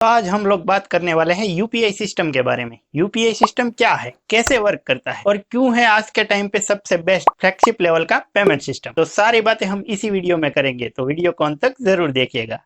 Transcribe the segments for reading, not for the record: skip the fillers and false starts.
तो आज हम लोग बात करने वाले हैं यूपीआई सिस्टम के बारे में। यूपीआई सिस्टम क्या है, कैसे वर्क करता है और क्यों है आज के टाइम पे सबसे बेस्ट फ्लैगशिप लेवल का पेमेंट सिस्टम। तो सारी बातें हम इसी वीडियो में करेंगे, तो वीडियो को अंत तक जरूर देखिएगा।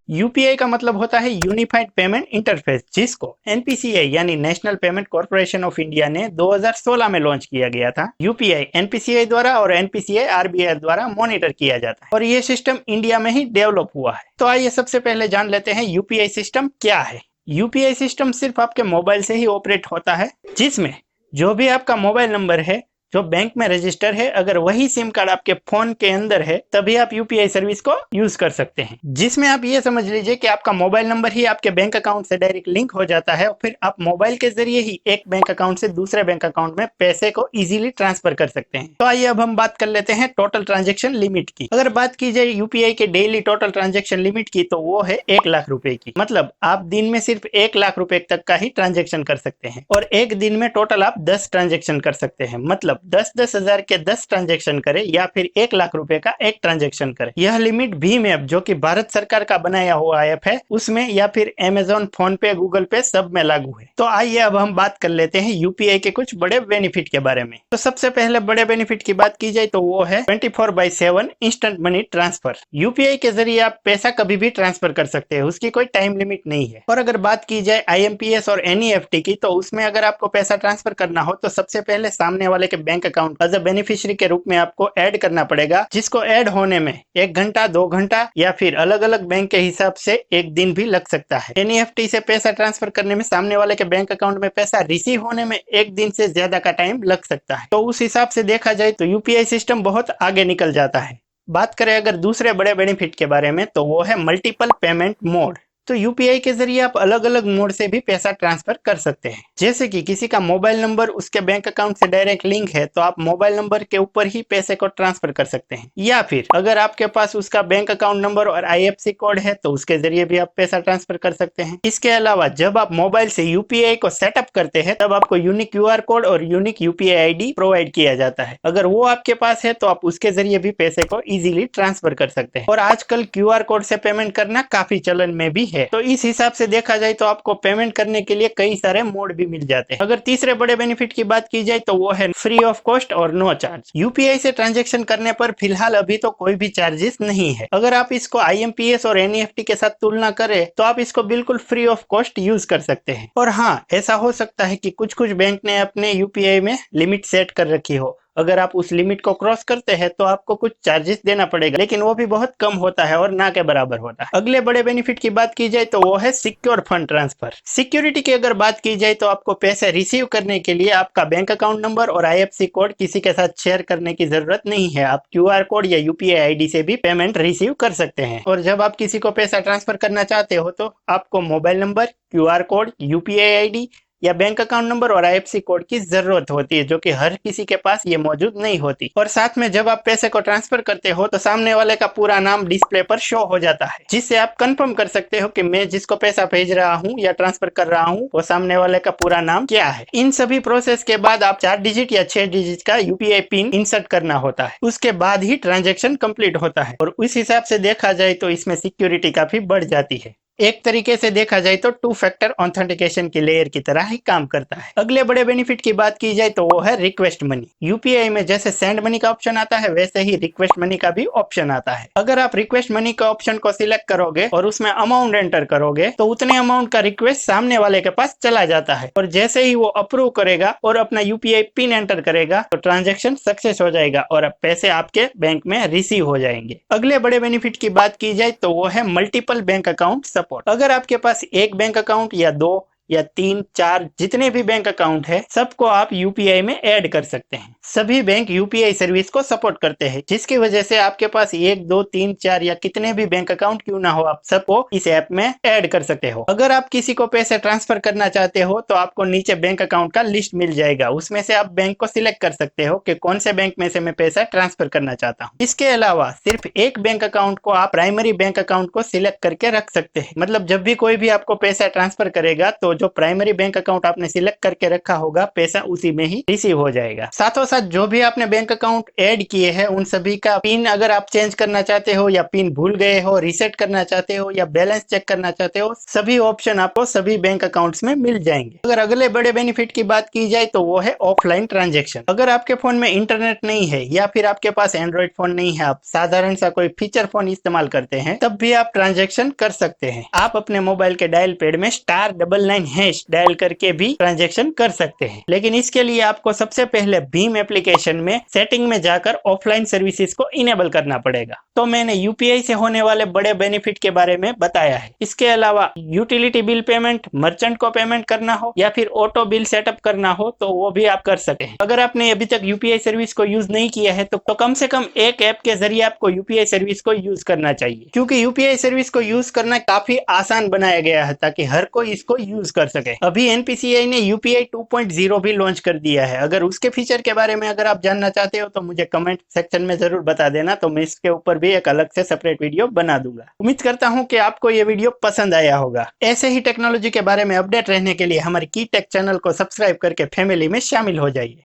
यूपीआई का मतलब होता है यूनिफाइड पेमेंट इंटरफेस, जिसको एनपीसीआई यानी national payment corporation of India ने 2016 में लॉन्च किया गया था। यूपीआई एनपीसीआई द्वारा और एनपीसीआई आरबीआई द्वारा मॉनिटर किया जाता है और ये सिस्टम इंडिया में ही डेवलप हुआ है। तो आइए सबसे पहले जान लेते हैं यूपीआई सिस्टम क्या है। यूपीआई सिस्टम सिर्फ आपके मोबाइल से ही ऑपरेट होता है, जिसमें जो भी आपका मोबाइल नंबर है जो बैंक में रजिस्टर है, अगर वही सिम कार्ड आपके फोन के अंदर है तभी आप यूपीआई सर्विस को यूज कर सकते हैं। जिसमें आप ये समझ लीजिए कि आपका मोबाइल नंबर ही आपके बैंक अकाउंट से डायरेक्ट लिंक हो जाता है और फिर आप मोबाइल के जरिए ही एक बैंक अकाउंट से दूसरे बैंक अकाउंट में पैसे को इजीली ट्रांसफर कर सकते हैं। तो आइए अब हम बात कर लेते हैं टोटल ट्रांजेक्शन लिमिट की। अगर बात की जाए यूपीआई के डेली टोटल ट्रांजेक्शन लिमिट की, तो वो है 1 लाख रुपए की। मतलब आप दिन में सिर्फ 1 लाख रुपए तक का ही ट्रांजेक्शन कर सकते हैं और एक दिन में टोटल आप 10 ट्रांजेक्शन कर सकते हैं। मतलब 10-10 हजार के 10 ट्रांजेक्शन करें या फिर 1 लाख रुपए का एक ट्रांजेक्शन करें। यह लिमिट भीम ऐप, जो कि भारत सरकार का बनाया हुआ ऐप है, उसमें या फिर अमेजोन, फोन पे, गूगल पे सब में लागू है। तो आइए अब हम बात कर लेते हैं यूपीआई के कुछ बड़े बेनिफिट के बारे में। तो सबसे पहले बड़े बेनिफिट की बात की जाए तो वो है 24/7 इंस्टेंट मनी ट्रांसफर। यूपीआई के जरिए आप पैसा कभी भी ट्रांसफर कर सकते हैं, उसकी कोई टाइम लिमिट नहीं है। और अगर बात की जाए आईएमपीएस और एनईएफटी की, तो उसमें अगर आपको पैसा ट्रांसफर करना हो तो सबसे पहले सामने वाले के bank account as a beneficiary के रूप में आपको ऐड करना पड़ेगा, जिसको ऐड होने में 1 घंटा, 2 घंटा या फिर अलग अलग बैंक के हिसाब से 1 दिन भी लग सकता है। एनईएफटी से पैसा ट्रांसफर करने में सामने वाले के बैंक अकाउंट में पैसा रिसीव होने में 1 दिन से ज्यादा का टाइम लग सकता है। तो उस हिसाब से देखा जाए तो यूपीआई सिस्टम बहुत आगे निकल जाता है। बात करें अगर दूसरे बड़े बेनिफिट के बारे में, तो वो है मल्टीपल पेमेंट मोड। तो यूपीआई के जरिए आप अलग अलग मोड से भी पैसा ट्रांसफर कर सकते हैं। जैसे कि किसी का मोबाइल नंबर उसके बैंक अकाउंट से डायरेक्ट लिंक है, तो आप मोबाइल नंबर के ऊपर ही पैसे को ट्रांसफर कर सकते हैं। या फिर अगर आपके पास उसका बैंक अकाउंट नंबर और आईएफएससी कोड है, तो उसके जरिए भी आप पैसा ट्रांसफर कर सकते हैं। इसके अलावा जब आप मोबाइल से यूपीआई को सेटअप करते हैं, तब आपको यूनिक क्यूआर कोड और यूनिक यूपीआई आईडी प्रोवाइड किया जाता है। अगर वो आपके पास है तो आप उसके जरिए भी पैसे को इजीली ट्रांसफर कर सकते हैं। और आजकल क्यूआर कोड से पेमेंट करना काफी चलन में भी है। तो इस हिसाब से देखा जाए तो आपको पेमेंट करने के लिए कई सारे मोड भी मिल जाते हैं। अगर तीसरे बड़े बेनिफिट की बात की जाए तो वो है फ्री ऑफ कॉस्ट और नो चार्ज। यूपीआई से ट्रांजैक्शन करने पर फिलहाल अभी तो कोई भी चार्जेस नहीं है। अगर आप इसको आईएमपीएस और एनईएफटी के साथ तुलना करें तो आप इसको बिल्कुल फ्री ऑफ कॉस्ट यूज कर सकते हैं। और हाँ, ऐसा हो सकता है कि कुछ कुछ बैंक ने अपने यूपीआई में लिमिट सेट कर रखी हो। अगर आप उस लिमिट को क्रॉस करते हैं तो आपको कुछ चार्जेस देना पड़ेगा, लेकिन वो भी बहुत कम होता है और ना के बराबर होता है। अगले बड़े बेनिफिट की बात की जाए तो वो है सिक्योर फंड ट्रांसफर। सिक्योरिटी की अगर बात की जाए तो आपको पैसे रिसीव करने के लिए आपका बैंक अकाउंट नंबर और आईएफएससी कोड किसी के साथ शेयर करने की जरूरत नहीं है। आप क्यूआर कोड या यूपीआई आईडी से भी पेमेंट रिसीव कर सकते हैं। और जब आप किसी को पैसा ट्रांसफर करना चाहते हो तो आपको mobile number, QR code, UPI ID या बैंक अकाउंट नंबर और आईएफएससी कोड की जरूरत होती है, जो कि हर किसी के पास ये मौजूद नहीं होती। और साथ में जब आप पैसे को ट्रांसफर करते हो तो सामने वाले का पूरा नाम डिस्प्ले पर शो हो जाता है, जिससे आप कंफर्म कर सकते हो कि मैं जिसको पैसा भेज रहा हूँ या ट्रांसफर कर रहा हूँ वो सामने वाले का पूरा नाम क्या है। इन सभी प्रोसेस के बाद आप 4 डिजिट या 6 डिजिट का यूपीआई पिन इंसर्ट करना होता है। उसके बाद ही ट्रांजेक्शन कंप्लीट होता है। और उस हिसाब से देखा जाए तो इसमें सिक्योरिटी काफी बढ़ जाती है। एक तरीके से देखा जाए तो 2 फैक्टर ऑथेंटिकेशन की लेयर की तरह ही काम करता है। अगले बड़े बेनिफिट की बात की जाए तो वो है रिक्वेस्ट मनी। यूपीआई में जैसे सेंड मनी का ऑप्शन आता है, वैसे ही रिक्वेस्ट मनी का भी ऑप्शन आता है। अगर आप रिक्वेस्ट मनी का ऑप्शन को सिलेक्ट करोगे और उसमें अमाउंट एंटर करोगे तो उतने अमाउंट का रिक्वेस्ट सामने वाले के पास चला जाता है। और जैसे ही वो अप्रूव करेगा और अपना यूपीआई पिन एंटर करेगा तो ट्रांजेक्शन सक्सेस हो जाएगा और अब पैसे आपके बैंक में रिसीव हो जाएंगे। अगले बड़े बेनिफिट की बात की जाए तो वो है मल्टीपल बैंक अकाउंट सपोर्ट। अगर आपके पास एक बैंक अकाउंट या 2 या 3, 4 जितने भी बैंक अकाउंट है, सबको आप यूपीआई में ऐड कर सकते हैं। सभी बैंक यूपीआई सर्विस को सपोर्ट करते हैं, जिसकी वजह से आपके पास 1, 2, 3, 4 या कितने भी बैंक अकाउंट क्यों ना हो, आप सबको इस ऐप में ऐड कर सकते हो। अगर आप किसी को पैसे ट्रांसफर करना चाहते हो तो आपको नीचे बैंक अकाउंट का लिस्ट मिल जाएगा। उसमें से आप बैंक को सिलेक्ट कर सकते हो कि कौन से बैंक में से मैं पैसा ट्रांसफर करना चाहता हूँ। इसके अलावा सिर्फ एक बैंक अकाउंट को आप प्राइमरी बैंक अकाउंट को सिलेक्ट करके रख सकते हैं। मतलब जब भी कोई भी आपको पैसा ट्रांसफर करेगा तो जो प्राइमरी बैंक अकाउंट आपने सिलेक्ट करके रखा होगा, पैसा उसी में ही रिसीव हो जाएगा। साथों साथ जो भी आपने बैंक अकाउंट ऐड किए हैं उन सभी का पिन अगर आप चेंज करना चाहते हो या पिन भूल गए हो, रीसेट करना चाहते हो या बैलेंस चेक करना चाहते हो, सभी ऑप्शन आपको सभी बैंक अकाउंट्स में मिल जाएंगे। अगर अगले बड़े बेनिफिट की बात की जाए तो वो है ऑफलाइन ट्रांजेक्शन। अगर आपके फोन में इंटरनेट नहीं है या फिर आपके पास एंड्रॉइड फोन नहीं है, आप साधारण सा कोई फीचर फोन इस्तेमाल करते हैं, तब भी आप ट्रांजेक्शन कर सकते हैं। आप अपने मोबाइल के डायल पैड में *99# डायल करके भी ट्रांजेक्शन कर सकते हैं, लेकिन इसके लिए आपको सबसे पहले भीम एप्लीकेशन में सेटिंग में जाकर ऑफलाइन सर्विसेज को इनेबल करना पड़ेगा। तो मैंने यूपीआई से होने वाले बड़े बेनिफिट के बारे में बताया है। इसके अलावा यूटिलिटी बिल पेमेंट, मर्चेंट को पेमेंट करना हो या फिर ऑटो बिल सेटअप करना हो तो वो भी आप कर सकते हैं। अगर आपने अभी तक यूपीआई सर्विस को यूज नहीं किया है तो कम से कम एक ऐप के जरिए आपको यूपीआई सर्विस को यूज करना चाहिए, क्योंकि यूपीआई सर्विस को यूज करना काफी आसान बनाया गया है ताकि हर कोई इसको यूज कर सके। अभी एनपीसीआई ने यूपीआई 2.0 भी लॉन्च कर दिया है। अगर उसके फीचर के बारे में अगर आप जानना चाहते हो तो मुझे कमेंट सेक्शन में जरूर बता देना, तो मैं इसके ऊपर भी एक अलग से सेपरेट वीडियो बना दूंगा। उम्मीद करता हूं कि आपको ये वीडियो पसंद आया होगा। ऐसे ही टेक्नोलॉजी के बारे में अपडेट रहने के लिए हमारे की टेक चैनल को सब्सक्राइब करके फैमिली में शामिल हो जाइए।